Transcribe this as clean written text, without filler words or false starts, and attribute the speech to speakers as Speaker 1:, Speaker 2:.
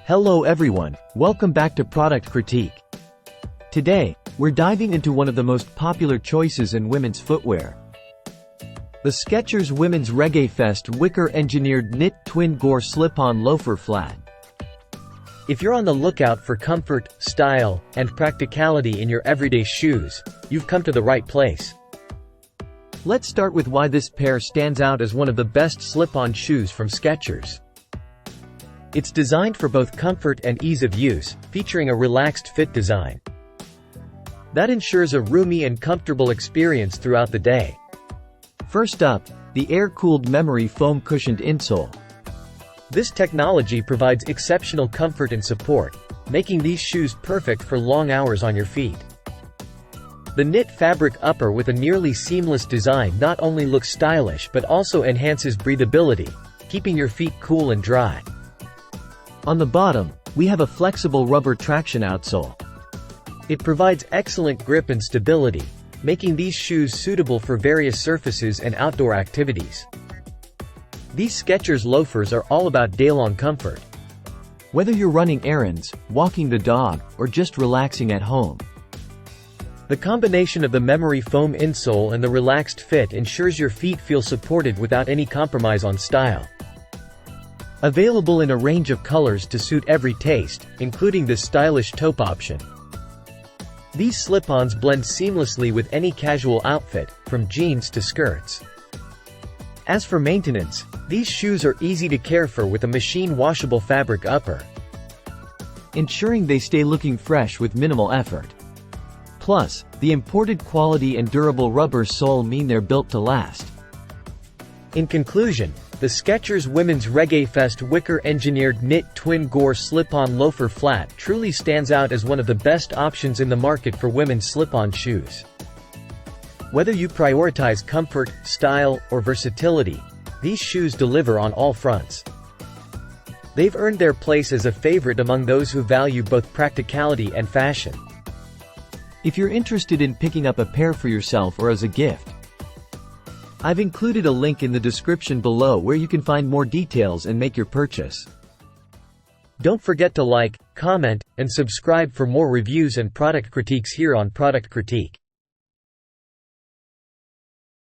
Speaker 1: Hello everyone, welcome back to Product Critique. Today, we're diving into one of the most popular choices in women's footwear. The Skechers Women's Reggae Fest Wicker Engineered Knit Twin Gore Slip-on Loafer Flat. If you're on the lookout for comfort, style, and practicality in your everyday shoes, you've come to the right place. Let's start with why this pair stands out as one of the best slip-on shoes from Skechers. It's designed for both comfort and ease of use, featuring a relaxed fit design that ensures a roomy and comfortable experience throughout the day. First up, the air-cooled memory foam cushioned insole. This technology provides exceptional comfort and support, making these shoes perfect for long hours on your feet. The knit fabric upper with a nearly seamless design not only looks stylish but also enhances breathability, keeping your feet cool and dry. On the bottom, we have a flexible rubber traction outsole. It provides excellent grip and stability, making these shoes suitable for various surfaces and outdoor activities. These Skechers loafers are all about day-long comfort. Whether you're running errands, walking the dog, or just relaxing at home. The combination of the memory foam insole and the relaxed fit ensures your feet feel supported without any compromise on style. Available in a range of colors to suit every taste, including this stylish taupe option. These slip-ons blend seamlessly with any casual outfit, from jeans to skirts. As for maintenance, these shoes are easy to care for with a machine-washable fabric upper, ensuring they stay looking fresh with minimal effort. Plus, the imported quality and durable rubber sole mean they're built to last. In conclusion, the Skechers Women's Reggae Fest Wicker Engineered Knit Twin Gore Slip-on Loafer Flat truly stands out as one of the best options in the market for women's slip-on shoes. Whether you prioritize comfort, style, or versatility, these shoes deliver on all fronts. They've earned their place as a favorite among those who value both practicality and fashion. If you're interested in picking up a pair for yourself or as a gift, I've included a link in the description below where you can find more details and make your purchase. Don't forget to like, comment, and subscribe for more reviews and product critiques here on Product Critique.